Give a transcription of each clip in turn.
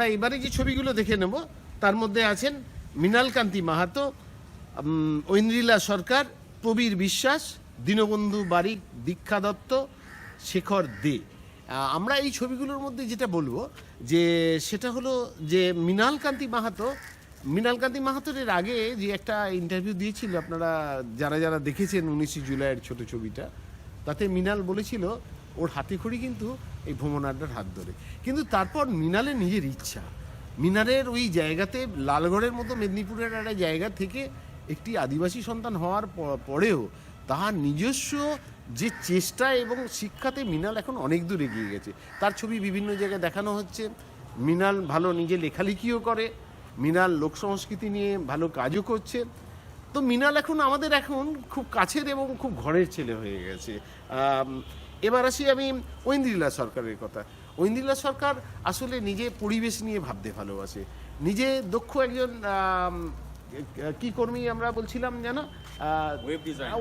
আমরা এবারে যে ছবিগুলো দেখে নেব তার মধ্যে আছেন মৃণাল কান্তি মাহাতো, ঐন্দ্রিলা সরকার, প্রবীর বিশ্বাস, দীনবন্ধু বারিক, দীক্ষা দত্ত, শেখর দে। আমরা এই ছবিগুলোর মধ্যে যেটা বলবো যে সেটা হলো যে মৃণাল কান্তি মাহাতোর এর আগে যে একটা ইন্টারভিউ দিয়েছিল, আপনারা যারা যারা দেখেছেন 19 জুলাইয়ের ছোট ছবিটা, তাতে মৃণাল বলেছিল ওর হাতে খড়ি কিন্তু এই ভ্রমণ আড্ডার হাত ধরে। কিন্তু তারপর মৃণালের নিজের ইচ্ছা, মৃণালের ওই জায়গাতে লালগড়ের মতো মেদিনীপুরের একটা জায়গা থেকে একটি আদিবাসী সন্তান হওয়ার পরেও তাহার নিজস্ব যে চেষ্টা এবং শিক্ষাতে মৃণাল এখন অনেক দূর এগিয়ে গেছে। তার ছবি বিভিন্ন জায়গায় দেখানো হচ্ছে। মৃণাল ভালো নিজে লেখালেখিও করে, মৃণাল লোক সংস্কৃতি নিয়ে ভালো কাজও করছে। তো মৃণাল এখন আমাদের এখন খুব কাছের এবং খুব ঘরের ছেলে হয়ে গেছে। এবার আসি আমি ঐন্দ্রিলা সরকারের কথা। ঐন্দ্রিলা সরকার আসলে নিজে পরিবেশ নিয়ে ভাবতে ভালোবাসে, নিজে দক্ষ একজন কি কর্মী আমরা বলছিলাম যেন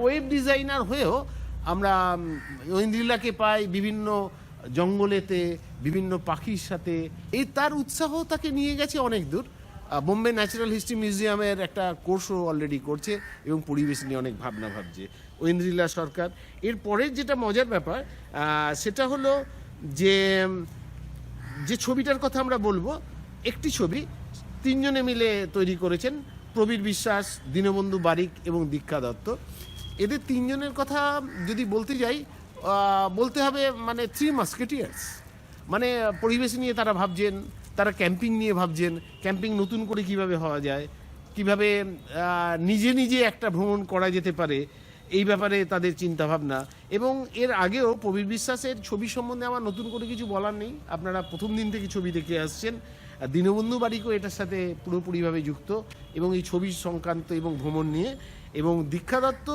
ওয়েব ডিজাইনার হয়েও আমরা ঐন্দ্রিলাকে পাই বিভিন্ন জঙ্গলেতে, বিভিন্ন পাখির সাথে। এই তার উৎসাহ তাকে নিয়ে গেছে অনেক দূর। বোম্বে ন্যাচারাল হিস্ট্রি মিউজিয়ামের একটা কোর্সও অলরেডি করছে এবং পরিবেশ নিয়ে অনেক ভাবনা ভাবছে ঐন্দ্রিলা সরকার। এরপরের যেটা মজার ব্যাপার সেটা হলো যে যে ছবিটার কথা আমরা বলবো, একটি ছবি তিনজনে মিলে তৈরি করেছেন, প্রবীর বিশ্বাস, দীনবন্ধু বারিক এবং দীক্ষা দত্ত। এদের তিনজনের কথা যদি বলতে যাই, বলতে হবে মানে 3 মাস্কেটিয়ার্স। মানে পরিবেশ নিয়ে তারা ভাবছেন, তারা ক্যাম্পিং নিয়ে ভাবছেন, ক্যাম্পিং নতুন করে কিভাবে হওয়া যায়, কিভাবে নিজে নিজে একটা ভ্রমণ করা যেতে পারে, এই ব্যাপারে তাদের চিন্তাভাবনা। এবং এর আগেও প্রবীর বিশ্বাসের ছবি সম্বন্ধে আমার নতুন করে কিছু বলার নেই, আপনারা প্রথম দিন থেকে ছবি দেখে আসছেন। দীনবন্ধু বারিকও এটার সাথে পুরোপুরিভাবে যুক্ত এবং এই ছবি সংক্রান্ত এবং ভ্রমণ নিয়ে। এবং দীক্ষা দত্ত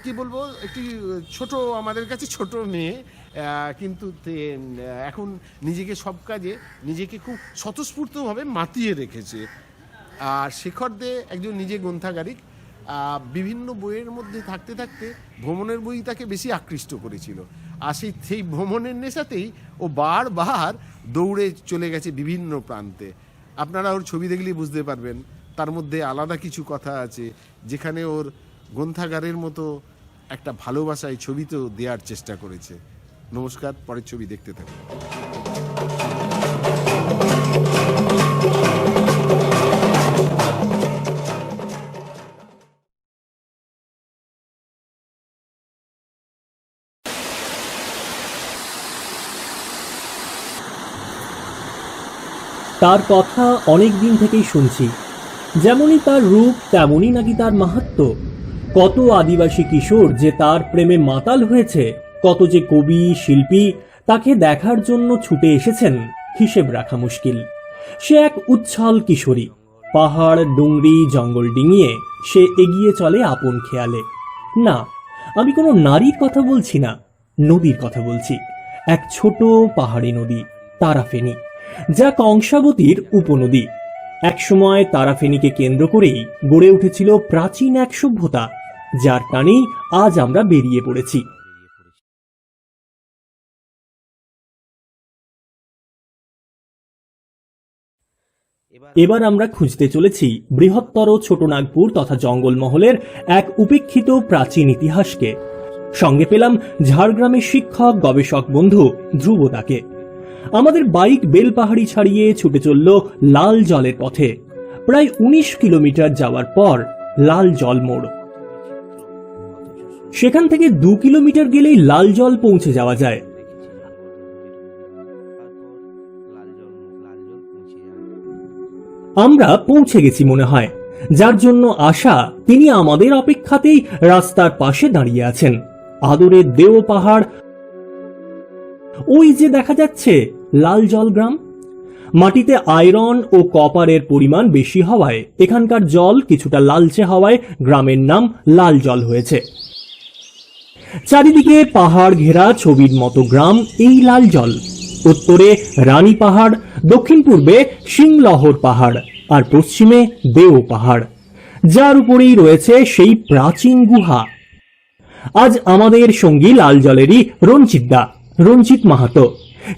কি বলবো, একটি ছোট, আমাদের কাছে ছোট মেয়ে, কিন্তু এখন নিজেকে সব কাজে নিজেকে খুব স্বতঃস্ফূর্তভাবে মাতিয়ে রেখেছে। আর শেখর দে একজন নিজে গ্রন্থাগারিক, বিভিন্ন বইয়ের মধ্যে থাকতে থাকতে ভ্রমণের বই তাকে বেশি আকৃষ্ট করেছিল। আর সেই ভ্রমণের নেশাতেই ও বারবার দৌড়ে চলে গেছে বিভিন্ন প্রান্তে। আপনারা ওর ছবি দেখলেই বুঝতে পারবেন তার মধ্যে আলাদা কিছু কথা আছে, যেখানে ওর গ্রন্থাগারের মতো একটা ভালোবাসায় ছবিতেও দেওয়ার চেষ্টা করেছে। নমস্কার, পরের ছবি দেখতে থাকুন। তার কথা অনেক দিন থেকেই শুনছি, যেমনই তার রূপ তেমনই নাকি তার মাহাত্ম্য। কত আদিবাসী কিশোর যে তার প্রেমে মাতাল হয়েছে, কত যে কবি শিল্পী তাকে দেখার জন্য ছুটে এসেছেন, হিসেব রাখা মুশকিল। সে এক উচ্ছল কিশোরী, পাহাড় ডুংরি জঙ্গল ডিঙিয়ে সে এগিয়ে চলে আপন খেয়ালে। না, আমি কোনো নারীর কথা বলছি না, নদীর কথা বলছি। এক ছোট পাহাড়ি নদী তারাফেনী, যা কংসাবতীর উপনদী। একসময় তারাফেনীকে কেন্দ্র করেই গড়ে উঠেছিল প্রাচীন এক সভ্যতা, যার টানেই আজ আমরা বেরিয়ে পড়েছি। এবার আমরা খুঁজতে চলেছি বৃহত্তর ছোটনাগপুর তথা জঙ্গলমহলের এক উপেক্ষিত প্রাচীন ইতিহাসকে। সঙ্গে পেলাম ঝাড়গ্রামের শিক্ষক গবেষক বন্ধু ধ্রুবদাকে। আমাদের বাইক বেলপাহাড়ি ছাড়িয়ে ছুটে চলল লাল জলের পথে। প্রায় 19 কিলোমিটার যাওয়ার পর লাল জল মোড়। সেখান থেকে 2 কিলোমিটার গেলেই লাল জল পৌঁছে যাওয়া যায়। আমরা পৌঁছে গেছি মনে হয়। যার জন্য আশা তিনি আমাদের অপেক্ষাতেই রাস্তার পাশে দাঁড়িয়ে আছেন। আদরের দেও পাহাড়, ওই যে দেখা যাচ্ছে লাল জল গ্রাম। মাটিতে আয়রন ও কপারের পরিমাণ বেশি হওয়ায় এখানকার জল কিছুটা লালচে হওয়ায় গ্রামের নাম লাল জল হয়েছে। চারিদিকে পাহাড় ঘেরা ছবির মতো গ্রাম এই লাল জল। উত্তরে রানী পাহাড়, দক্ষিণ পূর্বে সিংলহর পাহাড় আর পশ্চিমে দেও পাহাড়, যার উপরেই রয়েছে সেই প্রাচীন গুহা। আজ আমাদের সঙ্গী লাল জলেরই রঞ্জিত মাহাতো।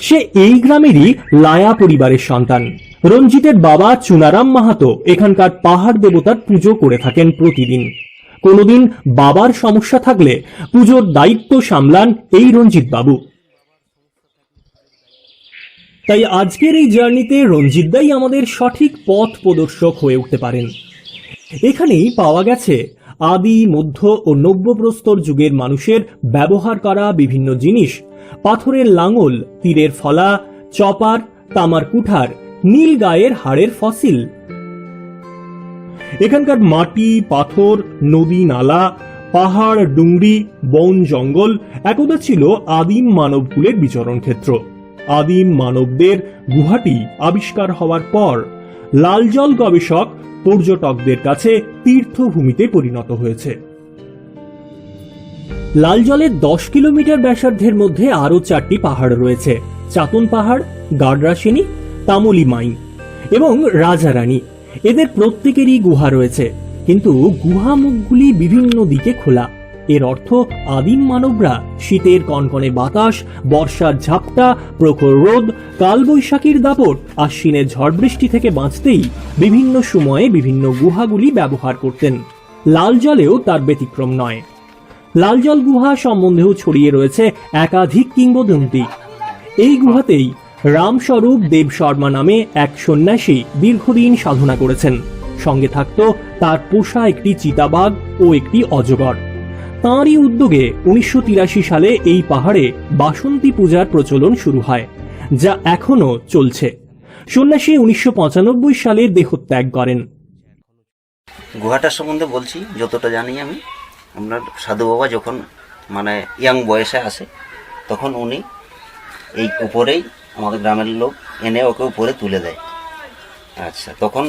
সে এই গ্রামেরই লায়া পরিবারের সন্তান। রঞ্জিতের বাবা চুনারাম মাহাতো এখানকার পাহাড় দেবতার পুজো করে থাকেন প্রতিদিন। কোনোদিন বাবার সমস্যা থাকলে পুজোর দায়িত্ব সামলান এই রঞ্জিত বাবু। তাই আজকের এই জার্নিতে রঞ্জিত দাই আমাদের সঠিক পথ প্রদর্শক হয়ে উঠতে পারেন। এখানেই পাওয়া গেছে আদি, মধ্য ও নব্যপ্রস্তর যুগের মানুষের ব্যবহার করা বিভিন্ন জিনিস, পাথরের লাঙল, তীরের ফলা, চপার, তামার কুঠার, নীল গায়ের হাড়ের ফসিল। এখানকার মাটি, পাথর, নদী, নালা, পাহাড়, ডুংরি, বন, জঙ্গল একদা ছিল আদিম মানবকুলের বিচরণ ক্ষেত্র। আদিম মানবদের গুহাটি আবিষ্কার হওয়ার পর লাল জল গবেষক পর্যটকদের কাছে তীর্থভূমিতে পরিণত হয়েছে। লাল জলের 10 কিলোমিটার ব্যাসার্ধের মধ্যে আরো 4টি পাহাড় রয়েছে: চাতন পাহাড়, গাডরাসিনী, তামলি মাইন এবং রাজারানী। এদের প্রত্যেকেরই গুহা রয়েছে, কিন্তু গুহা মুখগুলি বিভিন্ন দিকে খোলা। এর অর্থ আদিম মানবরা শীতের কনকনে বাতাস, বর্ষার ঝাপটা, প্রখর রোদ, কালবৈশাখীর দাপট, আশ্বিনের ঝড় বৃষ্টি থেকে বাঁচতেই বিভিন্ন সময়ে বিভিন্ন গুহাগুলি ব্যবহার করতেন। লাল জলেও তার ব্যতিক্রম নয়। লাল জল গুহা সম্বন্ধেও ছড়িয়ে রয়েছে একাধিক কিংবদন্তি। এই গুহাতেই রামস্বরূপ দেব শর্মা নামে এক সন্ন্যাসী দীর্ঘদিন সাধনা করেছেন। সঙ্গে থাকত তার পোষা একটি চিতাবাঘ ও একটি অজগর। তাঁরই উদ্যোগে 1983 সালে এই পাহাড়ে বাসন্তী পূজার প্রচলন শুরু হয়, যা এখনো চলছে। সন্ন্যাসী 1995 সালে দেহত্যাগ করেন। গুহাটার সম্বন্ধে বলছি যতটা জানি আমি। আপনার সাধু বাবা যখন মানে ইয়াং বয়সে আসে, তখন উনি এই উপরেই আমাদের গ্রামের লোক এনে ওকে উপরে তুলে দেয়। আচ্ছা, তখন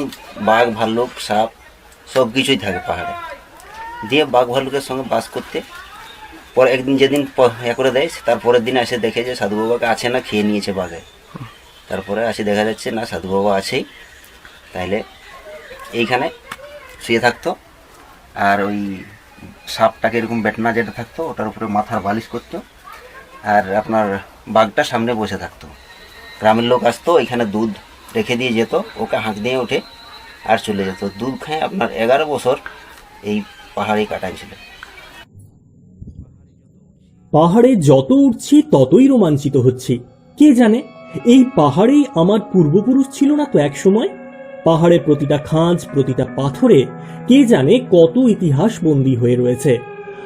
বাঘ, ভাল্লুক, সাপ সব কিছুই থাকে পাহাড়ে। দিয়ে বাঘ ভাল্লুকের সঙ্গে বাস করতে পরে একদিন যেদিন করে দেয়, তারপরের দিন এসে দেখে যে সাধু বাবাকে আছে না খেয়ে নিয়েছে বাঘে। তারপরে আসে দেখা যাচ্ছে না, সাধু বাবা আছেই। তাইলে এইখানে শুয়ে থাকতো, আর ওই সাপটাকে এরকম বেটনা যেটা থাকতো ওটার উপরে মাথার বালিশ করতো, আর আপনার বাঘটা সামনে বসে থাকতো। গ্রামের লোক আসতো, এখানে দুধ রেখে দিয়ে যেত, ওকে হাঁক দিয়ে ওঠে আর চলে যেত। দুধ খেয়ে আপনার 11 বছর এই পাহাড়ে কাটাইছিল। পাহাড়ে যত উঠছি ততই রোমাঞ্চিত হচ্ছি। কে জানে এই পাহাড়েই আমার পূর্বপুরুষ ছিল না তো এক সময়? পাহাড়ের প্রতিটা খাঁজ, প্রতিটা পাথরে কে জানে কত ইতিহাস বন্দী হয়ে রয়েছে।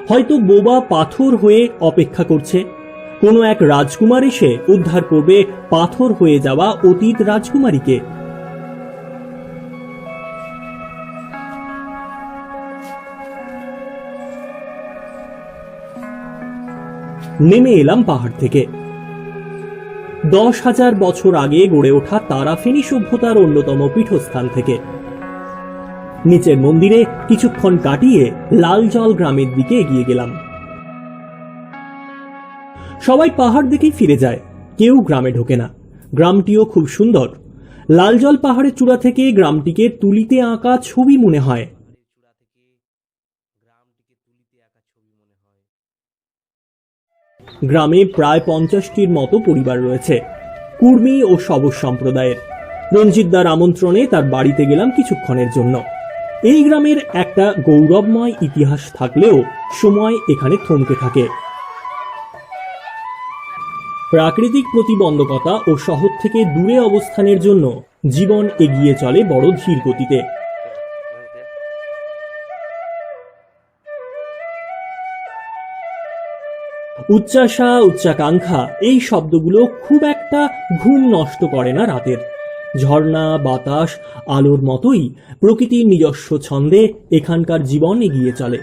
হয়তো বোবা পাথর হয়ে অপেক্ষা করছে, কোনো এক রাজকুমার এসে উদ্ধার করবে পাথর হয়ে যাওয়া অতীত রাজকুমারীকে। নেমে এলাম পাহাড় থেকে। 10,000 বছর আগে গড়ে ওঠা তারাফেনী সভ্যতার অন্যতম পীঠস্থান থেকে নিচের মন্দিরে কিছুক্ষণ কাটিয়ে লালজল গ্রামের দিকে এগিয়ে গেলাম। সবাই পাহাড় দেখেই ফিরে যায়, কেউ গ্রামে ঢোকে না। গ্রামটিও খুব সুন্দর। লালজল পাহাড়ের চূড়া থেকে গ্রামটিকে তুলিতে আঁকা ছবি মনে হয়। গ্রামে প্রায় 50টির মতো পরিবার রয়েছে, কুর্মী ও শবর সম্প্রদায়ের। রঞ্জিতদার আমন্ত্রণে তার বাড়িতে গেলাম কিছুক্ষণের জন্য। এই গ্রামের একটা গৌরবময় ইতিহাস থাকলেও সময় এখানে থমকে থাকে। প্রাকৃতিক প্রতিবন্ধকতা ও শহর থেকে দূরে অবস্থানের জন্য জীবন এগিয়ে চলে বড় ধীর গতিতে। উচ্চাশা, উচ্চাকাঙ্ক্ষা এই শব্দগুলো খুব একটা ঘুম নষ্ট করে না রাতের। ঝর্ণা, বাতাস, আলোর মতোই প্রকৃতির নিজস্ব ছন্দে এখানকার জীবন এগিয়ে চলে।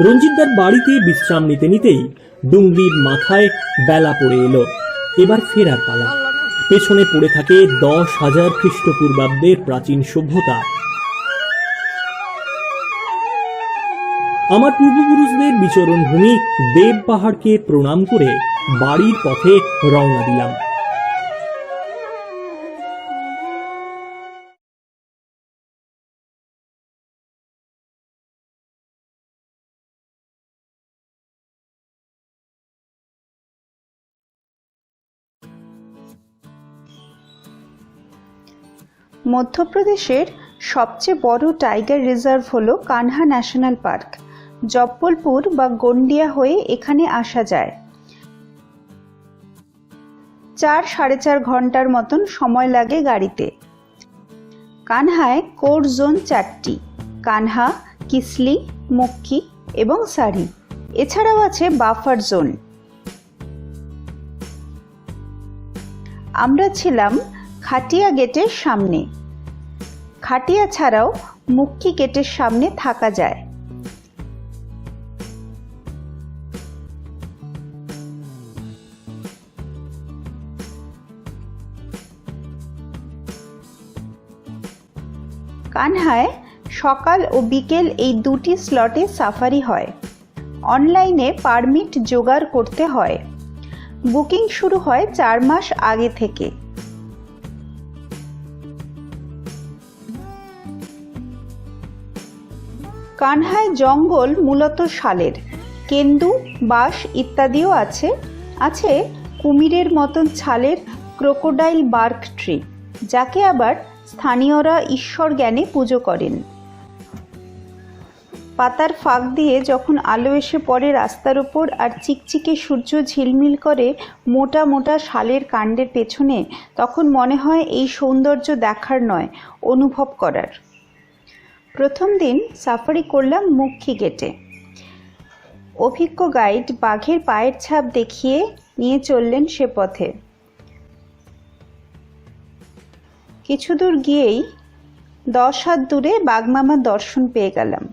রঞ্জিতদার বাড়িতে বিশ্রাম নিতে নিতেই ডুংরির মাথায় বেলা পড়ে এলো। এবার ফেরার পালা। পেছনে পড়ে থাকে 10,000 খ্রিস্টপূর্বাব্দের প্রাচীন সভ্যতা। আমার পূর্বপুরুষদের বিচরণ ভূমি দেব পাহাড়কে প্রণাম করে বাড়ির পথে রওনা দিলাম। মধ্যপ্রদেশের সবচেয়ে বড় টাইগার রিজার্ভ হল কানহা ন্যাশনাল পার্ক। জব্বলপুর বা গন্ডিয়া হয়ে এখানে আসা যায়। 4-4.5 ঘন্টার মতন সময় লাগে গাড়িতে। কানহায় কোর জোন 4টি: কানহা, কিসলি, মক্কি এবং সারি। এছাড়াও আছে বাফার জোন। আমরা ছিলাম খাটিয়া গেটের সামনে। খাটিয়া ছাড়াও মুক্কি গেটের সামনে থাকা যায়। কানহায় সকাল ও বিকেল এই দুটি স্লটে সাফারি হয়। অনলাইনে পারমিট জোগাড় করতে হয়। বুকিং শুরু হয় 4 মাস আগে থেকে। কানহায় জঙ্গল মূলত শালের, কেন্দু, বাঁশ ইত্যাদিও আছে। আছে কুমিরের মতন ছালের ক্রোকোডাইল বার্ক ট্রি, যাকে আবার স্থানীয়রা ঈশ্বর জ্ঞানে পুজো করেন। পাতার ফাঁক দিয়ে যখন আলো এসে পড়ে রাস্তার উপর আর চিকচিকে সূর্য ঝিলমিল করে মোটা মোটা শালের কাণ্ডের পেছনে, তখন মনে হয় এই সৌন্দর্য দেখার নয়, অনুভব করার। প্রথম দিন সাফারি করলাম মুক্কি গেটে। অভিজ্ঞ গাইড বাঘের পায়ের ছাপ দেখিয়ে নিয়ে চললেন সে পথে। কিছু দূর গিয়েই 10 হাত দূরে বাঘমামার দর্শন পেয়ে গেলাম।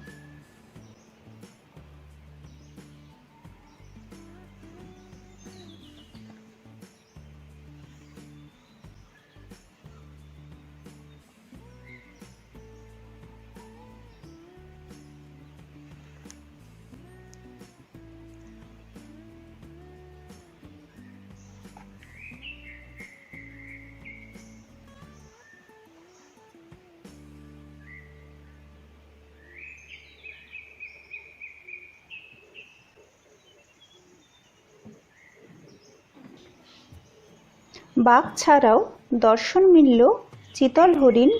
বাঘ ছাড়াও দর্শন মিলল চিতল হরিণ,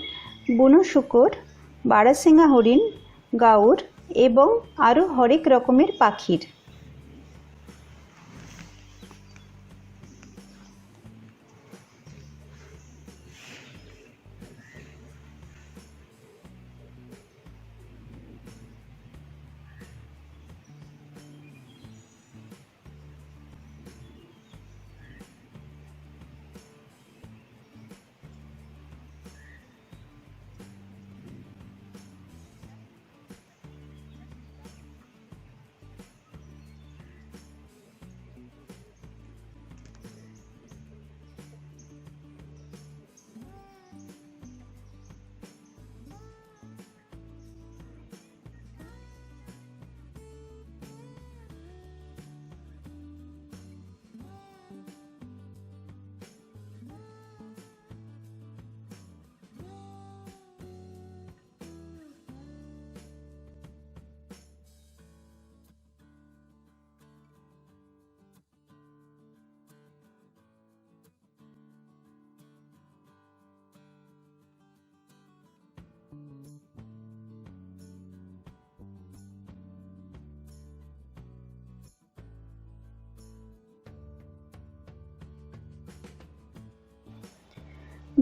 বুনো শূকর, বারাসিঙা হরিণ, গাউর এবং আরও হরেক রকমের পাখির।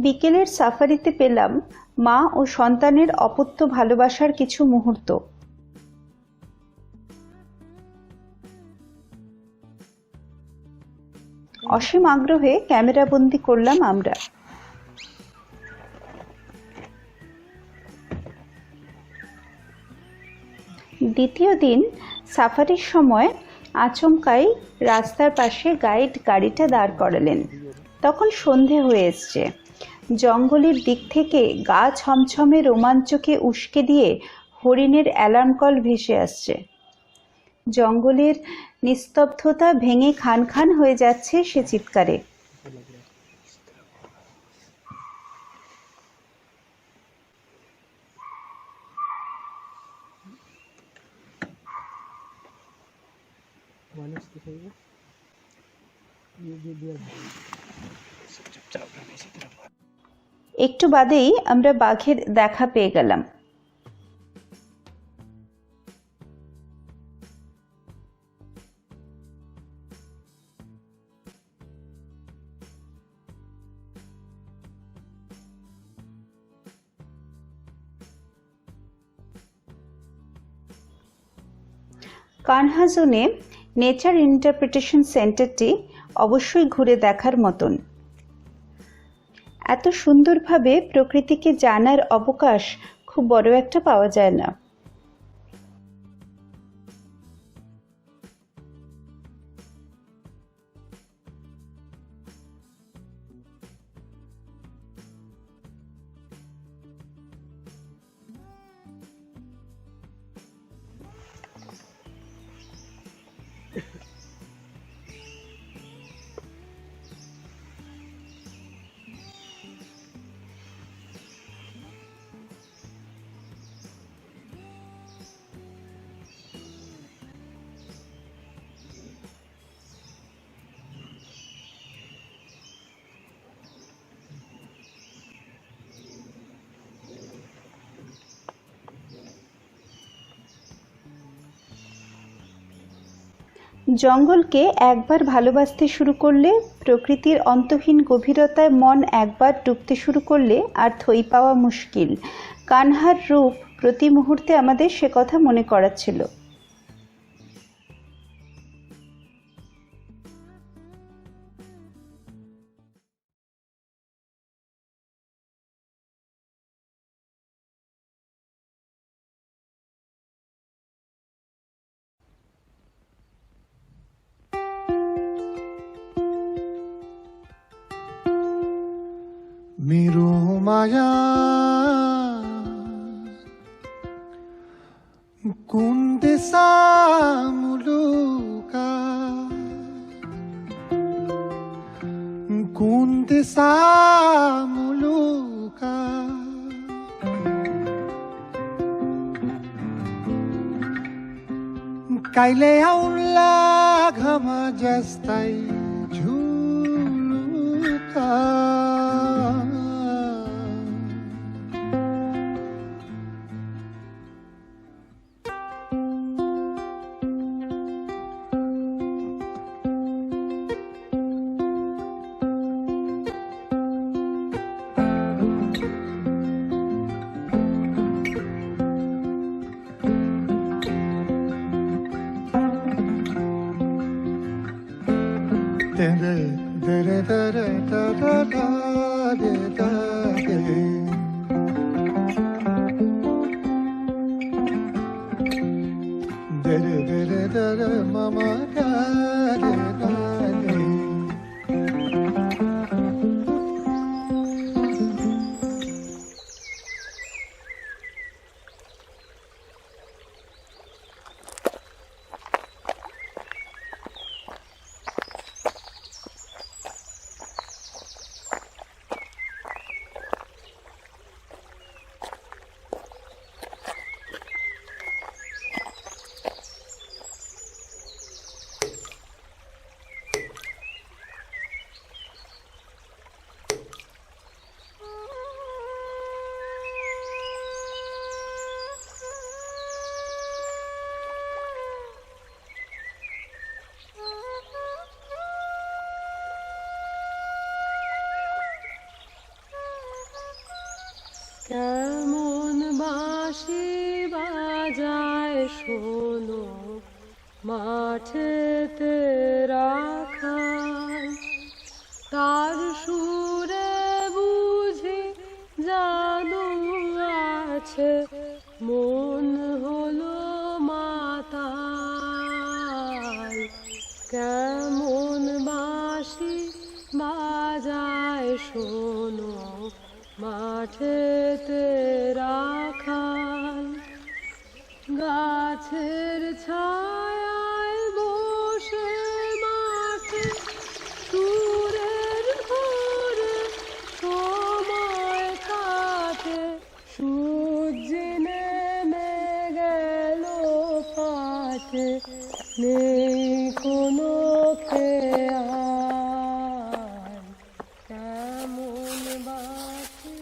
বিকেলের সাফারিতে পেলাম মা ও সন্তানের অপত্য ভালোবাসার কিছু মুহূর্ত। অসীম আগ্রহে ক্যামেরাবন্দি করলাম আমরা। দ্বিতীয় দিন সাফারির সময় আচমকাই রাস্তার পাশে গাইড গাড়িটা দাঁড় করালেন। তখন সন্ধে হয়ে এসছে। জঙ্গলের দিক থেকে গা ছমছমে রোমাঞ্চকে উস্কে দিয়ে হরিণের অ্যালার্ম কল ভেসে আসছে। জঙ্গলের নিস্তব্ধতা ভেঙে খান খান হয়ে যাচ্ছে সে চিৎকারে। একটু বাদেই আমরা বাঘের দেখা পেয়ে গেলাম। কানহা জোনে নেচার ইন্টারপ্রিটেশন সেন্টারটি অবশ্যই ঘুরে দেখার মতন। এত সুন্দরভাবে প্রকৃতিকে জানার অবকাশ খুব বড় একটা পাওয়া যায় না। জঙ্গলকে একবার ভালোবাসতে শুরু করলে, প্রকৃতির অন্তহীন গভীরতায় মন একবার ডুবতে শুরু করলে আর থই পাওয়া মুশকিল। কানহার রূপ প্রতি মুহূর্তে আমাদের সে কথা মনে করাচ্ছিল। मेरो माया कुन दिशा मुलुका कुन दिशा मुलुका काइले आउला घम जस्तै झुलुका mama কেমন বাঁশি বাজায় শোনো মাঠেতে রাখাল, তার সুরে বুঝি জাদু আছে, মন হলো মাতাল। কেমন বাঁশি বাজায় শোনো মাঠেতে রাখাল, গাছের ছায়ায় বসে মাঠে সুরের ঘরে সময় কাটে। সূর্য নেমে গেল পাটে, নেই কোনো খেয়াল। কেমন বাঁশি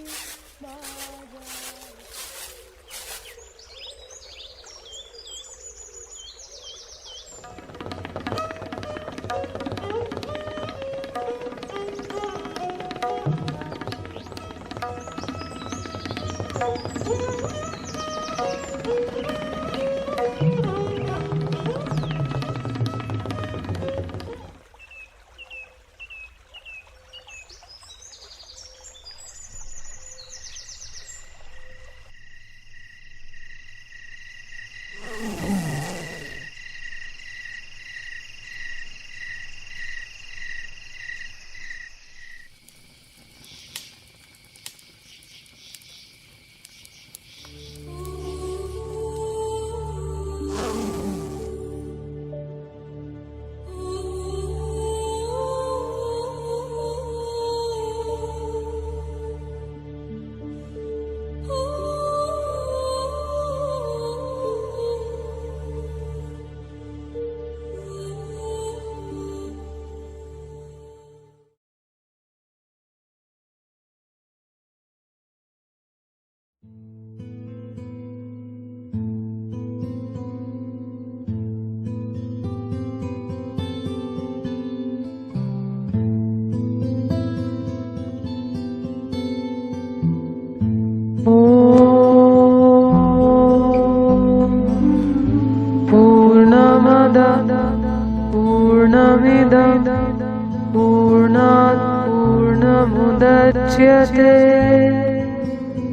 पूर्णात् पूर्णमुदच्यते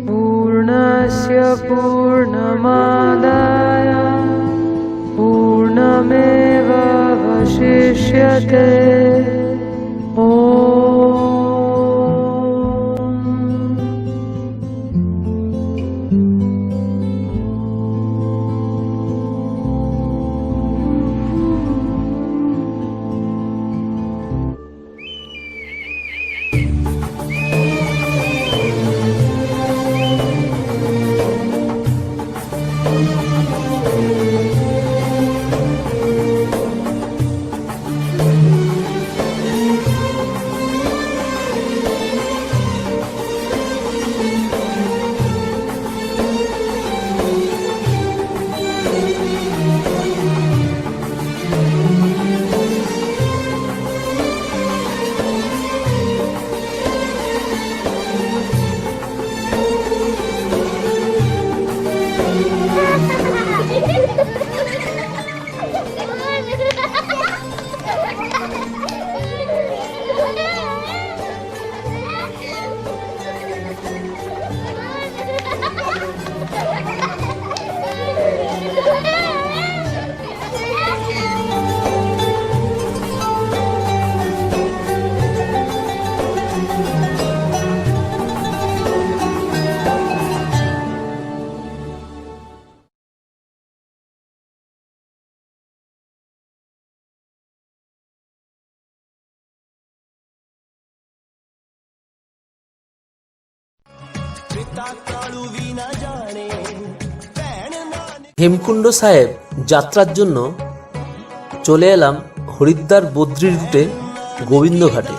पूर्णस्य पूर्णमादाय पूर्णमेवावशिष्यते। ॐ হেমকুণ্ড সাহেব যাত্রার জন্য চলে এলাম হরিদ্বার বদ্রী রুটে গোবিন্দঘাটে।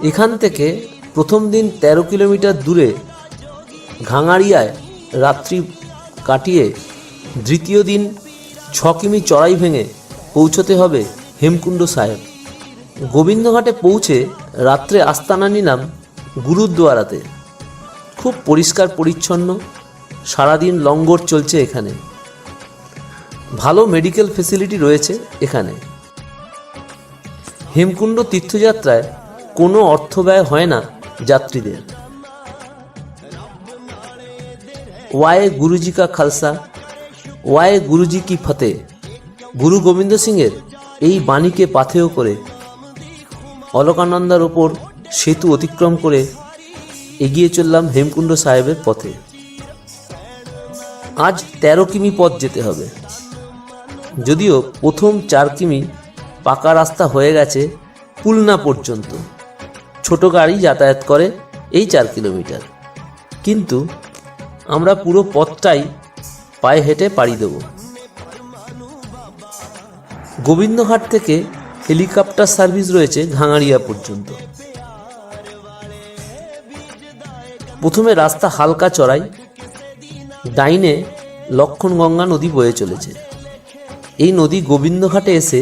এখান থেকে প্রথম দিন 13 কিলোমিটার দূরে ঘাঙাড়িয়ায় রাত্রি কাটিয়ে দ্বিতীয় দিন 6 কিমি চড়াই ভেঙে পৌঁছতে হবে হেমকুণ্ড সাহেব। গোবিন্দঘাটে পৌঁছে রাত্রে আস্তানা নিলাম গুরুদ্বারাতে। খুব পরিষ্কার পরিচ্ছন্ন, সারাদিন লঙ্গর চলছে এখানে। ভালো মেডিকেল ফেসিলিটি রয়েছে এখানে। হেমকুণ্ড তীর্থযাত্রায় কোনো অর্থ ব্যয় হয় না যাত্রীদের। ওয়ায়ে গুরুজি কা খালসা, ওয়ায়ে গুরুজি কি ফতে, গুরু গোবিন্দ সিংয়ের এই বাণীকে পাথেয় করে অলকানন্দার ওপর সেতু অতিক্রম করে এগিয়ে চললাম হেমকুণ্ড সাহেবের পথে। আজ 13 কিমি পথ যেতে হবে, যদিও প্রথম 4 কিমি পাকা রাস্তা হয়ে গেছে পুলনা পর্যন্ত। ছোট গাড়ি যাতায়াত করে এই 4 কিলোমিটার, কিন্তু আমরা পুরো পথটাই পায়ে হেঁটে পাড়ি দেব। গোবিন্দঘাট থেকে হেলিকপ্টার সার্ভিস রয়েছে ঘাঙাড়িয়া পর্যন্ত। প্রথমে রাস্তা হালকা চড়াই, ডাইনে লক্ষণগঙ্গা নদী বয়ে চলেছে। এই নদী গোবিন্দঘাটে এসে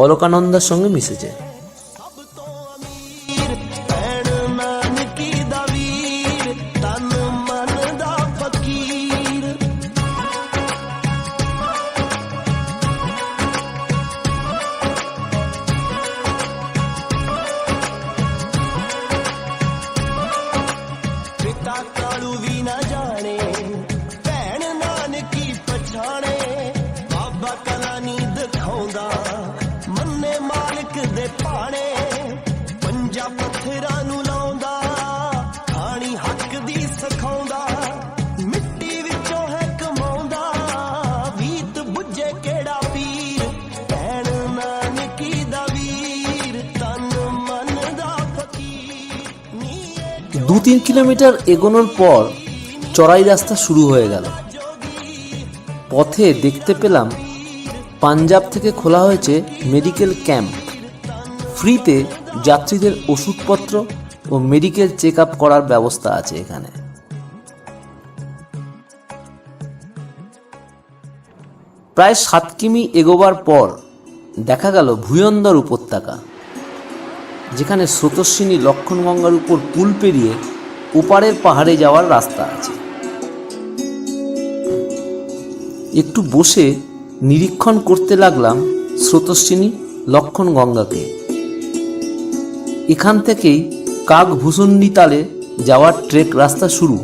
অলকানন্দার সঙ্গে মিশেছে। দু 3 কিলোমিটার এগোনোর পর চড়াই রাস্তা শুরু হয়ে গেল। পথে দেখতে পেলাম পাঞ্জাব থেকে খোলা হয়েছে মেডিকেল ক্যাম্প। ফ্রিতে যাত্রীদের ওষুধপত্র ও মেডিকেল চেক আপ করার ব্যবস্থা আছে এখানে। প্রায় 7 কিমি এগোবার পর দেখা গেল ভুয়ন্দর উপত্যকা, যেখানে স্রোতস্বিনী লক্ষণগঙ্গার উপর পুল পেরিয়ে ওপারের পাহাড়ে যাওয়ার রাস্তা আছে। একটু বসে নিরীক্ষণ করতে লাগলাম স্রোতস্বিনী লক্ষণ গঙ্গাকে। এখান থেকেই কাকভূষুণ্ডী তালে যাওয়ার ট্রেক রাস্তা শুরু।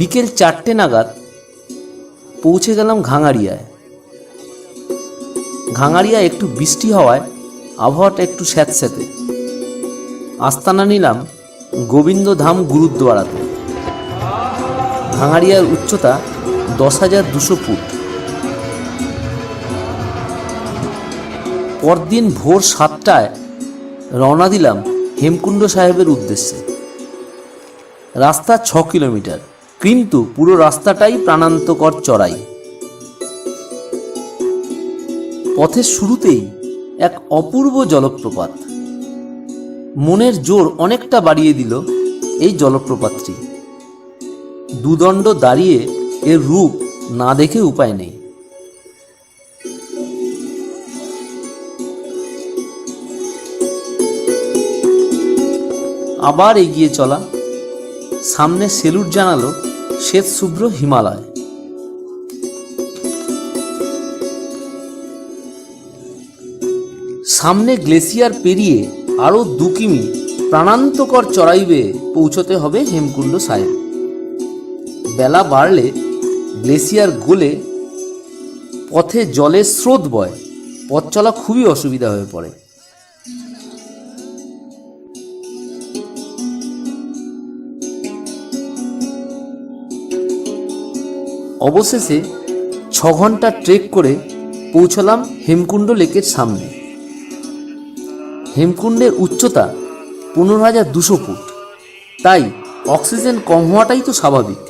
বিকেল 4টে নাগাদ পৌঁছে গেলাম ঘাঙারিয়ায়। ঘাঙারিয়া একটু বৃষ্টি হওয়ায় আবহাওয়াটা একটু স্যাঁতস্যাঁতে। আস্তানা নিলাম গোবিন্দধাম গুরুদ্বারাতে। ঘাঙারিয়ার উচ্চতা 10,200 ফুট। পরদিন ভোর 7টায় রওনা দিলাম হেমকুণ্ড সাহেবের উদ্দেশ্যে। রাস্তা 6 কিলোমিটার, কিন্তু পুরো রাস্তাটাই প্রাণান্তকর চড়াই। পথের শুরুতেই এক অপূর্ব জলপ্রপাত। মনের জোর অনেকটা বাড়িয়ে দিল এই জলপ্রপাতটি। দুদণ্ড দাঁড়িয়ে এর রূপ না দেখে উপায় নেই। আবার এগিয়ে চলা। সামনে সেলুট জানালো শ্বেত শুভ্র হিমালয়। সামনে গ্লেসিয়ার পেরিয়ে আরো 2 কিমি প্রাণান্তকর চড়াই বেয়ে পৌঁছতে হবে হেমকুণ্ড সাহেব। বেলা বাড়লে গ্লেসিয়ার গলে পথে জলের স্রোত বয়, পথ চলা খুবই অসুবিধা হয়ে পড়ে। অবশেষে 6 ঘন্টা ট্রেক করে পৌঁছলাম হেমকুণ্ড লেকের সামনে। হেমকুণ্ডের উচ্চতা 15,200 ফুট, তাই অক্সিজেন কম হওয়াটাই তো স্বাভাবিক।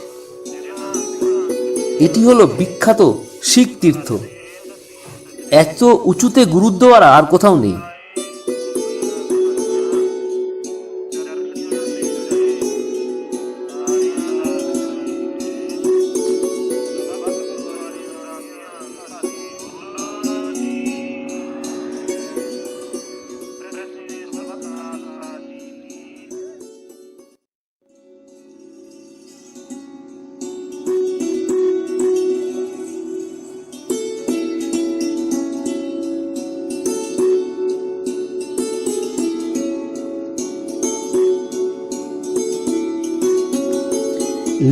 এটি হলো বিখ্যাত শিখ তীর্থ। এত উঁচুতে গুরুদ্বারা আর কোথাও নেই।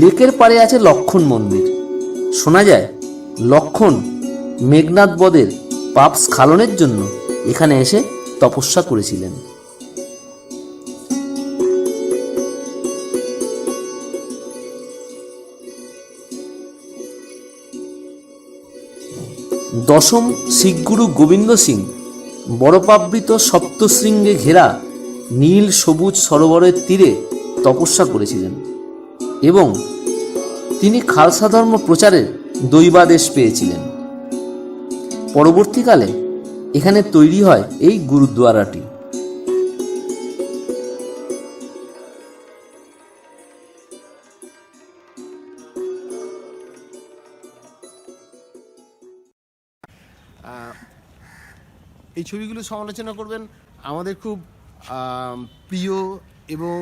লেকের পাড়ে আছে লক্ষণ মন্দির। শোনা যায় লক্ষণ মেঘনাদ বদের পাপ স্খলনের জন্য এখানে এসে তপস্যা করেছিলেন। দশম শিখগুরু গোবিন্দ সিং বরফাবৃত সপ্তশৃঙ্গে ঘেরা নীল সবুজ সরোবরের তীরে তপস্যা করেছিলেন এবং তিনি খালসা ধর্ম প্রচারের দৈবাদেশ পেয়েছিলেন। পরবর্তীকালে এখানে তৈরি হয় এই গুরুদ্বারাটি। এই ছবিগুলো সমালোচনা করবেন আমাদের খুব প্রিয় এবং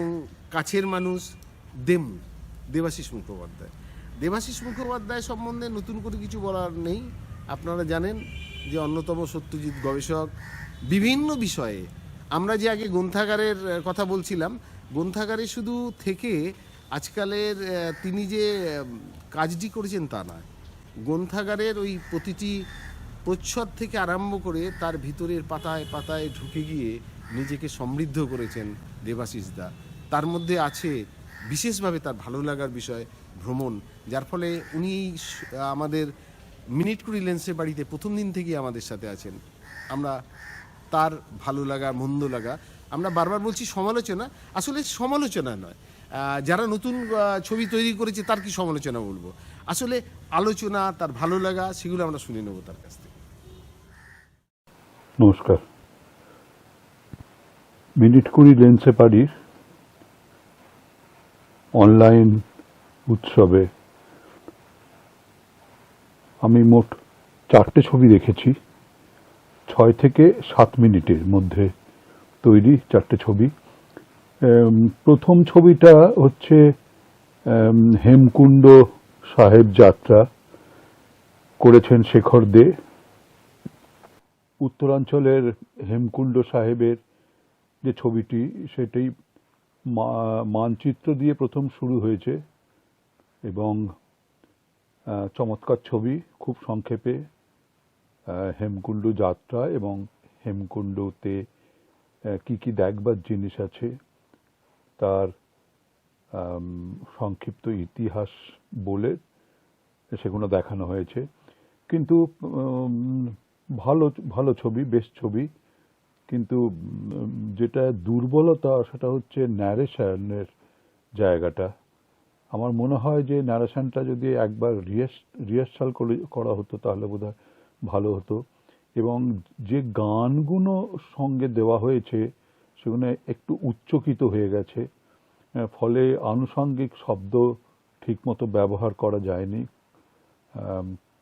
কাছের মানুষ দেবাশিস মুখোপাধ্যায়। দেবাশিস মুখোপাধ্যায় সম্বন্ধে নতুন করে কিছু বলার নেই। আপনারা জানেন যে অন্যতম সত্যজিৎ গবেষক। বিভিন্ন বিষয়ে আমরা যে আগে গ্রন্থাগারের কথা বলছিলাম, গ্রন্থাগারে শুধু থেকে আজকালের তিনি যে কাজটি করেছেন তা নয়, গ্রন্থাগারের ওই প্রতিটি প্রচ্ছদ থেকে আরম্ভ করে তার ভিতরের পাতায় পাতায় ঢুকে গিয়ে নিজেকে সমৃদ্ধ করেছেন দেবাশিস দা। তার মধ্যে আছে বিশেষভাবে তার ভালো লাগার বিষয় ভ্রমণ, যার ফলে উনি আমাদের মিনিট কুড়ি লেন্সের বাড়িতে প্রথম দিন থেকেই আমাদের সাথে আছেন। আমরা তার ভালো লাগা মন্দ লাগা, আমরা বারবার বলছি সমালোচনা, আসলে সমালোচনা নয়। যারা নতুন ছবি তৈরি করেছে তার কি সমালোচনা বলবো, আসলে আলোচনা, তার ভালো লাগা, সেগুলো আমরা শুনে নেবো তার কাছ থেকে। নমস্কার। মিনিট কুড়ি লেন্সে বাড়ির অনলাইন উৎসবে আমি মোট 4টে ছবি দেখেছি, 6 থেকে 7 মিনিটের মধ্যে তৈরি 4টে ছবি। প্রথম ছবিটা হচ্ছে হেমকুণ্ড সাহেব যাত্রা, করেছেন শেখর দে। উত্তরাঞ্চলের হেমকুণ্ড সাহেবের যে ছবিটি সেটাই মানচিত্র দিয়ে প্রথম শুরু হয়েছে এবং চমৎকার ছবি। খুব সংক্ষেপে হেমকুণ্ড যাত্রা এবং হেমকুণ্ডতে কি কি দেখবার জিনিস আছে তার সংক্ষিপ্ত ইতিহাস বলে সেগুলো দেখানো হয়েছে। কিন্তু ভালো ভালো ছবি, বেশ ছবি, কিন্তু যেটা দুর্বলতা সেটা হচ্ছে ন্যারেশনের জায়গাটা। আমার মনে হয় যে ন্যারেশনটা যদি একবার রিহার্সাল করা হতো তাহলে বোধহয় ভালো হতো, এবং যে গানগুলো সঙ্গে দেওয়া হয়েছে সেগুলো একটু উচ্চকিত হয়ে গেছে, ফলে আনুষঙ্গিক শব্দ ঠিকমতো ব্যবহার করা যায়নি,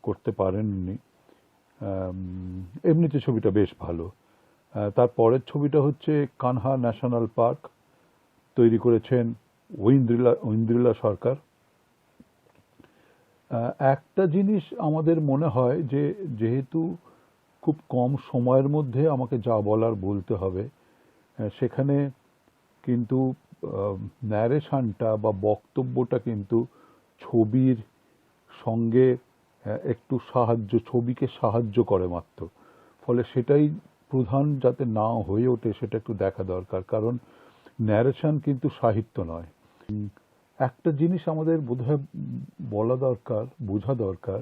করতে পারেননি। এমনিতে ছবিটা বেশ ভালো। তারপরের ছবিটা হচ্ছে কানহা ন্যাশনাল পার্ক, তৈরি করেছেন ঐন্দ্রিলা সরকার। একটা জিনিস আমাদের মনে হয় যে যেহেতু খুব কম সময়ের মধ্যে আমাকে যা বলার বলতে হবে, সেখানে কিন্তু ন্যারেশনটা বা বক্তব্যটা কিন্তু ছবির সঙ্গে একটু ছবিকে সাহায্য করে মাত্র, ফলে সেটাই প্রধান যাতে না হয়ে ওঠে সেটা একটু দেখা দরকার, কারণ ন্যারেশন কিন্তু সাহিত্য নয়। একটা জিনিস আমাদের বোধহয় বলা দরকার, বোঝা দরকার,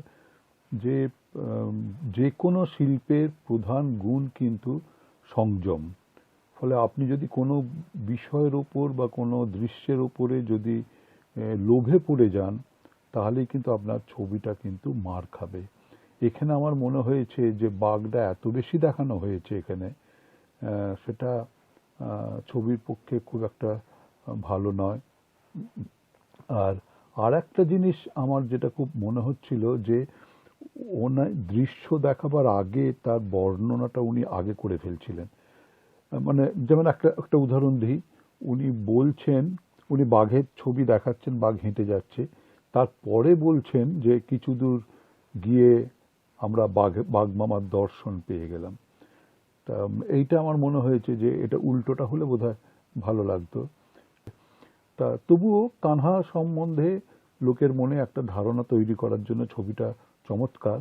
যে কোনো শিল্পের প্রধান গুণ কিন্তু সংযম। ফলে আপনি যদি কোনো বিষয়ের ওপর বা কোনো দৃশ্যের ওপরে যদি লোভে পড়ে যান তাহলেই কিন্তু আপনার ছবিটা কিন্তু মার খাবে। এখানে আমার মনে হয়েছে যে বাঘটা এত বেশি দেখানো হয়েছে এখানে, সেটা ছবির পক্ষে খুব একটা ভালো নয়। আর একটা জিনিস আমার যেটা খুব মনে হচ্ছিল যে ওনার দৃশ্য দেখাবার আগে তার বর্ণনাটা উনি আগে করে ফেলছিলেন। মানে যেমন একটা উদাহরণ দিই, উনি বলছেন, উনি বাঘের ছবি দেখাচ্ছেন, বাঘ হেঁটে যাচ্ছে, তারপরে বলছেন যে কিছু দূর গিয়ে আমরা বাঘ মামার দর্শন পেয়ে গেলাম। তা এইটা আমার মনে হয়েছে যে এটা উল্টোটা হলে বোধহয় ভালো লাগতো। তা তবুও কানহা সম্বন্ধে লোকের মনে একটা ধারণা তৈরি করার জন্য ছবিটা চমৎকার।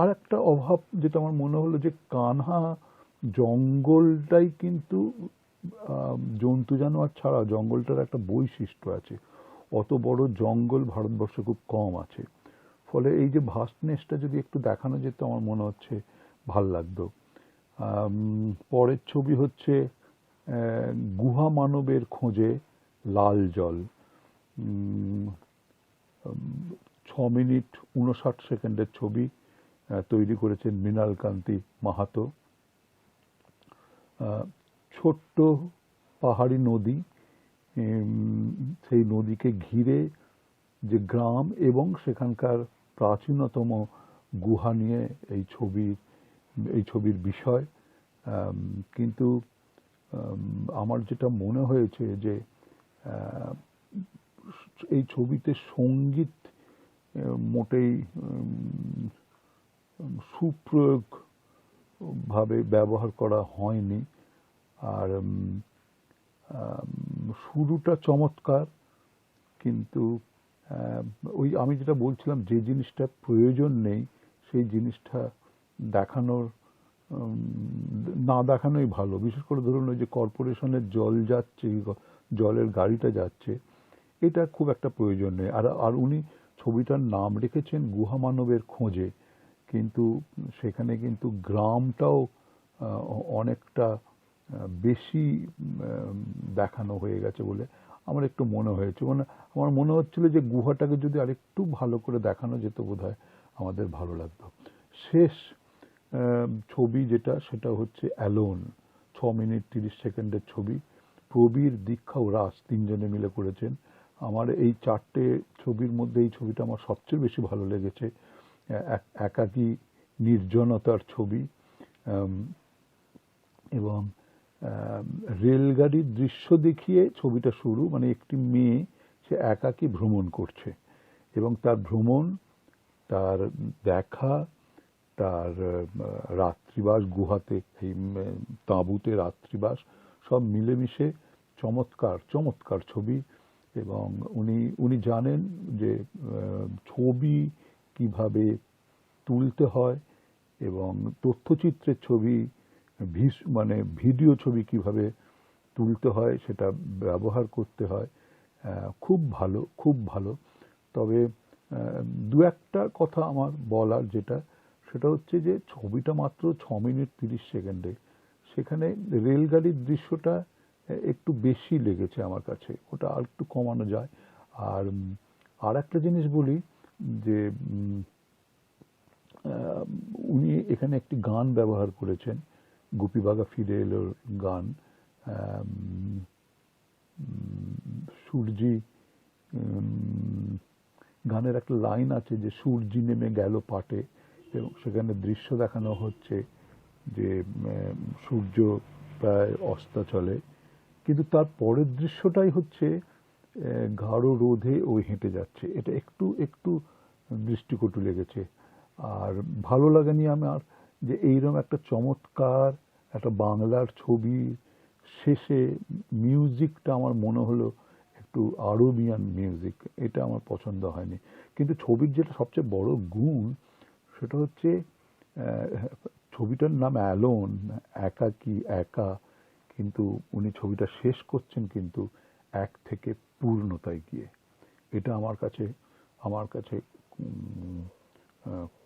আর একটা অভাব যেটা আমার মনে হলো যে কানহা জঙ্গলটাই কিন্তু জন্তু জানোয়ার ছাড়া জঙ্গলটার একটা বৈশিষ্ট্য আছে, অত বড় জঙ্গল ভারতবর্ষে খুব কম আছে, ফলে এই যে ভাস্টনেসটা যদি একটু দেখানো যেত আমার মনে হচ্ছে ভাল লাগতো। পরের ছবি হচ্ছে গুহা মানবের খোঁজে লাল জল, 6 মিনিট 59 সেকেন্ডের ছবি, তৈরি করেছেন মৃণাল কান্তি মাহাতো। ছোট্ট পাহাড়ি নদী, সেই নদীকে ঘিরে যে গ্রাম এবং সেখানকার প্রাচীনতম গুহা নিয়ে এই ছবির বিষয়। কিন্তু আমার যেটা মনে হয়েছে যে এই ছবিতে সঙ্গীত মোটেই সুপ্রয়োগ ভাবে ব্যবহার করা হয়নি। আর শুরুটা চমৎকার, কিন্তু ওই আমি যেটা বলছিলাম যে জিনিসটা প্রয়োজন নেই সেই জিনিসটা না দেখানোই ভালো। বিশেষ করে ধরুন ওই যে কর্পোরেশনের জল যাচ্ছে, জলের গাড়িটা যাচ্ছে, এটা খুব একটা প্রয়োজন নেই। আর উনি ছবিটার নাম রেখেছেন গুহা মানবের খোঁজে, কিন্তু সেখানে কিন্তু গ্রামটাও অনেকটা বেশি দেখানো হয়ে গেছে বলে আমার একটু মনে হয়েছে। মানে আমার মনে হচ্ছিল যে গুহাটাকে যদি আরেকটু ভালো করে দেখানো যেত বোধহয় আমাদের ভালো লাগতো। শেষ ছবি যেটা, সেটা হচ্ছে অ্যালোন, 6 মিনিট 30 সেকেন্ডের ছবি। প্রবীর, দীক্ষা ও রাজ তিনজনে মিলে করেছেন। আমার এই 4টে ছবির মধ্যে এই ছবিটা আমার সবচেয়ে বেশি ভালো লেগেছে। একাকী নির্জনতার ছবি, এবং রেলগাড়ির দৃশ্য দেখিয়ে ছবিটা শুরু, মানে একটি মেয়ে সে একাকী ভ্রমণ করছে এবং তার ভ্রমণ, তার দেখা, তার রাত্রিবাস গুহাতে, এই তাঁবুতে রাত্রিবাস, সব মিলেমিশে চমৎকার চমৎকার ছবি। এবং উনি জানেন যে ছবি কিভাবে তুলতে হয় এবং তথ্যচিত্রের ছবি, মানে ভিডিও ছবি কিভাবে তুলতে হয়, সেটা ব্যবহার করতে হয়। খুব ভালো, খুব ভালো। তবে দু একটা কথা আমার বলার, সেটা হচ্ছে যে ছবিটা মাত্র 6 মিনিট 30 সেকেন্ডে, সেখানে রেলগাড়ির দৃশ্যটা একটু বেশি লেগেছে আমার কাছে, ওটা আর একটু কমানো যায়। আর একটা জিনিস বলি যে উনি এখানে একটি গান ব্যবহার করেছেন, গুপি বাঘা ফিরে এলোর গান। সূর্যি, গানের একটা লাইন আছে যে সূর্যি নেমে গেল পাটে, এবং সেখানে দৃশ্য দেখানো হচ্ছে যে সূর্য প্রায় অস্তাচলে, কিন্তু তার পরের দৃশ্যটাই হচ্ছে গাঢ় রোদে ওই হেঁটে যাচ্ছে। এটা একটু একটু দৃষ্টিকটু লেগেছে। আর ভালো লাগেনি আমার যে এইরকম একটা চমৎকার একটা বাংলার ছবি শেষে মিউজিকটা আমার মনে হলো একটু আরবিয়ান মিউজিক, এটা আমার পছন্দ হয়নি। কিন্তু ছবির যেটা সবচেয়ে বড় গুণ, সেটা হচ্ছে ছবিটার নাম অ্যালোন, একাকী, একা, কিন্তু উনি ছবিটা শেষ করছেন কিন্তু এক থেকে পূর্ণতায় গিয়ে। এটা আমার কাছে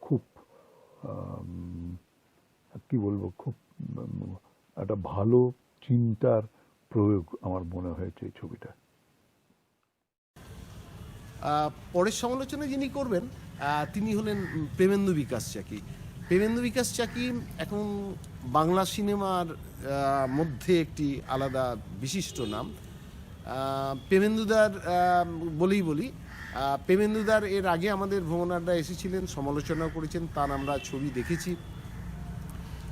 খুব কি বলবো, খুব একটা ভালো চিন্তার প্রয়োগ আমার মনে হয়েছে এই ছবিটা। পরের সমালোচনা যিনি করবেন তিনি হলেন প্রেমেন্দু বিকাশ চাকি। প্রেমেন্দু বিকাশ চাকি এখন বাংলা সিনেমার মধ্যে একটি আলাদা বিশিষ্ট নাম। প্রেমেন্দুদার বলি প্রেমেন্দুদার এর আগে আমাদের ভ্রমণ আড্ডা এসেছিলেন, সমালোচনাও করেছেন, তার আমরা ছবি দেখেছি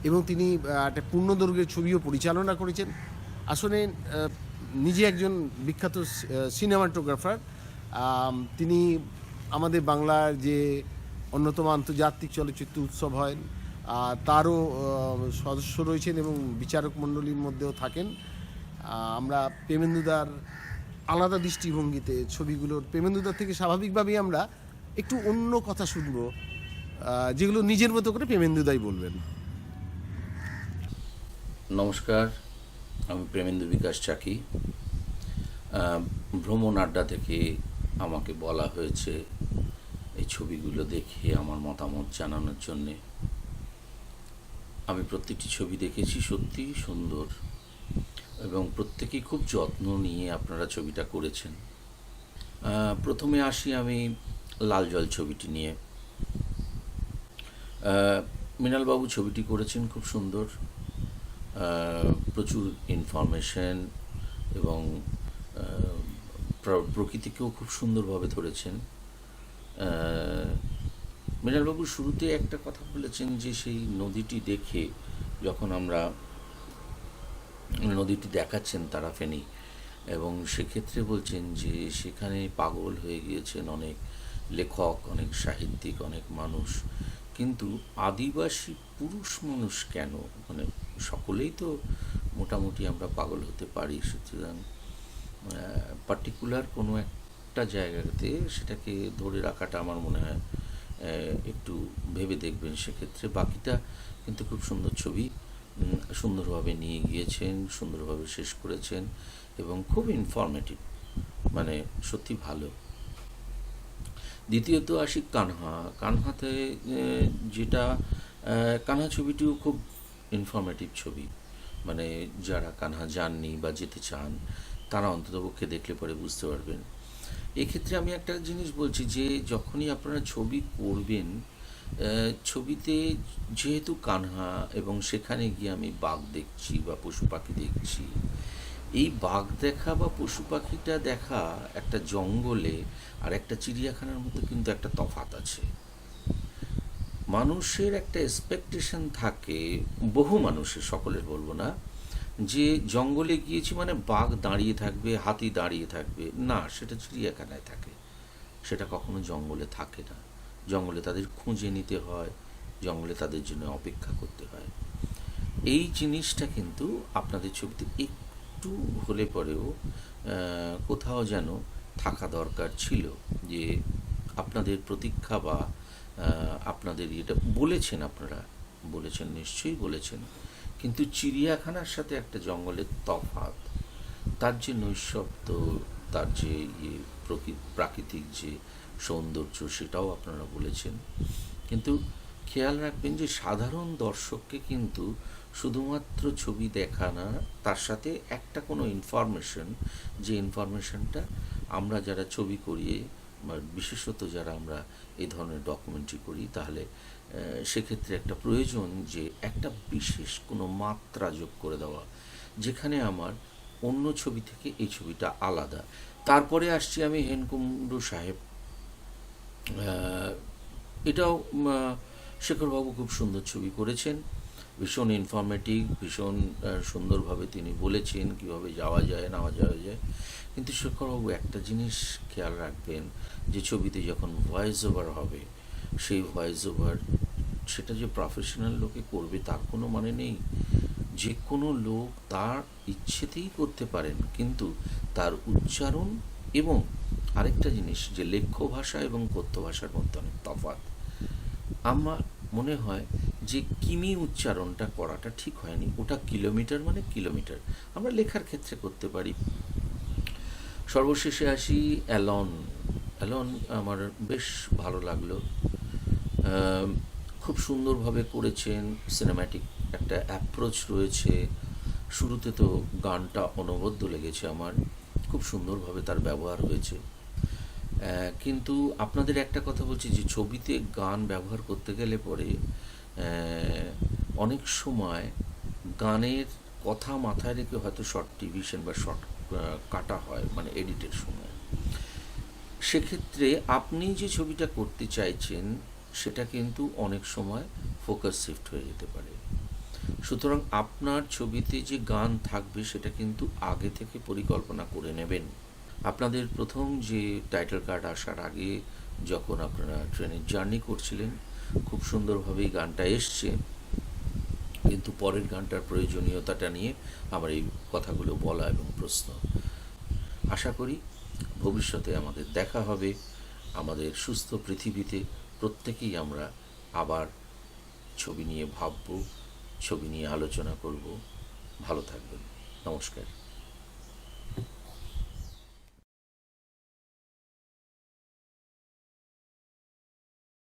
এবং তিনি একটা পূর্ণদৈর্ঘ্যের ছবিও পরিচালনা করেছেন। আসলে নিজে একজন বিখ্যাত সিনেমাটোগ্রাফার। তিনি আমাদের বাংলার যে অন্যতম আন্তর্জাতিক চলচ্চিত্র উৎসব হয় তারও সদস্য রয়েছেন এবং বিচারক মণ্ডলীর মধ্যেও থাকেন। আমরা প্রেমেন্দুদার আলাদা দৃষ্টিভঙ্গিতে ছবিগুলোর, প্রেমেন্দুদার থেকে স্বাভাবিকভাবেই আমরা একটু অন্য কথা শুনবো, যেগুলো নিজের মতো করে প্রেমেন্দুদাই বলবেন। নমস্কার, আমি প্রেমেন্দু বিকাশ চাকি। ভ্রমণ আড্ডা থেকে আমাকে বলা হয়েছে এই ছবিগুলো দেখে আমার মতামত জানানোর জন্যে। আমি প্রত্যেকটি ছবি দেখেছি, সত্যি সুন্দর এবং প্রত্যেকেই খুব যত্ন নিয়ে আপনারা ছবিটা করেছেন। প্রথমে আসি আমি লাল জল ছবিটি নিয়ে। মৃণালবাবু ছবিটি করেছেন খুব সুন্দর, প্রচুর ইনফরমেশন এবং প্রকৃতিকেও খুব সুন্দরভাবে ধরেছেন। মৃণালবাবু শুরুতে একটা কথা বলেছেন যে সেই নদীটি দেখে, যখন আমরা নদীটি দেখাচ্ছেন তারা ফেনী, এবং সেক্ষেত্রে বলছেন যে সেখানে পাগল হয়ে গিয়েছেন অনেক লেখক, অনেক সাহিত্যিক, অনেক মানুষ, কিন্তু আদিবাসী পুরুষ মানুষ কেন? মানে সকলেই তো মোটামুটি আমরা পাগল হতে পারি, সুতরাং পার্টিকুলার কোনো একটা জায়গাতে সেটাকে ধরে রাখাটা আমার মনে হয় একটু ভেবে দেখবেন সেক্ষেত্রে। বাকিটা কিন্তু খুব সুন্দর ছবি, সুন্দরভাবে নিয়ে গিয়েছেন, সুন্দরভাবে শেষ করেছেন এবং খুব ইনফরমেটিভ, মানে সত্যি ভালো। দ্বিতীয়ত আসি কানহাতে, যেটা কানহা ছবিটিও খুব ইনফরমেটিভ ছবি, মানে যারা কানহা যাননি বা যেতে চান তারা অন্ততপক্ষে দেখলে পরে বুঝতে পারবেন। এক্ষেত্রে আমি একটা জিনিস বলছি যে যখনই আপনারা ছবি করবেন, ছবিতে যেহেতু কানহা এবং সেখানে গিয়ে আমি বাঘ দেখছি বা পশু পাখি দেখছি, এই বাঘ দেখা বা পশু পাখিটা দেখা একটা জঙ্গলে আর একটা চিড়িয়াখানার মধ্যে কিন্তু একটা তফাৎ আছে। মানুষের একটা এক্সপেকটেশন থাকে, বহু মানুষের, সকলের বলবো না, যে জঙ্গলে গিয়েছি মানে বাঘ দাঁড়িয়ে থাকবে, হাতি দাঁড়িয়ে থাকবে। না, সেটা চিড়িয়াখানায় থাকে, সেটা কখনো জঙ্গলে থাকে না। জঙ্গলে তাদের খুঁজে নিতে হয়, জঙ্গলে তাদের জন্য অপেক্ষা করতে হয়। এই জিনিসটা কিন্তু আপনাদের ছবিতে একটু হলে পরেও কোথাও যেন থাকা দরকার ছিল, যে আপনাদের প্রতীক্ষা বা আপনাদের এটা বলেছেন, আপনারা বলেছেন, নিশ্চয়ই বলেছেন, কিন্তু চিড়িয়াখানার সাথে একটা জঙ্গলের তফাৎ, তার যে নৈশব্দ, তার যে প্রাকৃতিক যে সৌন্দর্য, সেটাও আপনারা বলেছেন। কিন্তু খেয়াল রাখবেন যে সাধারণ দর্শককে কিন্তু শুধুমাত্র ছবি দেখা না, তার সাথে একটা কোনো ইনফরমেশন, যে ইনফরমেশনটা আমরা যারা ছবি করিয়ে, বিশেষত যারা আমরা এই ধরনের ডকুমেন্টারি করি, তাহলে সেক্ষেত্রে একটা প্রয়োজন যে একটা বিশেষ কোনো মাত্রা যোগ করে দেওয়া, যেখানে আমার অন্য ছবি থেকে এই ছবিটা আলাদা। তারপরে আসছি আমি হেমকুণ্ড সাহেব। এটাও শেখরবাবু খুব সুন্দর ছবি করেছেন, ভীষণ ইনফরমেটিভ, ভীষণ সুন্দরভাবে তিনি বলেছেন কীভাবে যাওয়া যায়, না যাওয়া যায়। কিন্তু শেখরবাবু একটা জিনিস খেয়াল রাখবেন, যে ছবিতে যখন ভয়েস ওভার হবে, সেই ভয়েস ওভার সেটা যে প্রফেশনাল লোকে করবে তার কোনো মানে নেই। যে কোনো লোক তার ইচ্ছেতেই করতে পারেন, কিন্তু তার উচ্চারণ এবং আরেকটা জিনিস, যে লেখ্য ভাষা এবং কথ্য ভাষার মধ্যে অনেক তফাৎ। আমার মনে হয় যে কিমি উচ্চারণটা করাটা ঠিক হয়নি, ওটা কিলোমিটার মানে কিলোমিটার, আমরা লেখার ক্ষেত্রে করতে পারি। সর্বশেষে আসি অ্যালন। অ্যালন আমার বেশ ভালো লাগলো, খুব সুন্দরভাবে করেছেন, সিনেম্যাটিক একটা অ্যাপ্রোচ রয়েছে। শুরুতে তো গানটা অনবদ্য লেগেছে আমার, খুব সুন্দরভাবে তার ব্যবহার হয়েছে। কিন্তু আপনাদের একটা কথা বলছি, যে ছবিতে গান ব্যবহার করতে গেলে পরে অনেক সময় গানের কথা মাথায় রেখে হয়তো শর্ট ডিভিশন বা শর্ট কাটা হয়, মানে এডিটের সময়। সেক্ষেত্রে আপনি যে ছবিটা করতে চাইছেন সেটা কিন্তু অনেক সময় ফোকাস শিফট হয়ে যেতে পারে। সুতরাং আপনার ছবিতে যে গান থাকবে সেটা কিন্তু আগে থেকে পরিকল্পনা করে নেবেন। আপনাদের প্রথম যে টাইটেল কার্ড আসার আগে যখন আপনারা ট্রেনের জার্নি করছিলেন, খুব সুন্দরভাবেই গানটা এসছে, কিন্তু পরের গানটার প্রয়োজনীয়তাটা নিয়ে আমার এই কথাগুলো বলা এবং প্রশ্ন। আশা করি ভবিষ্যতে আমাদের দেখা হবে, আমাদের সুস্থ পৃথিবীতে প্রত্যেকেই আমরা আবার ছবি নিয়ে ভাবব, ছবি নিয়ে আলোচনা করব। ভালো থাকবেন, নমস্কার।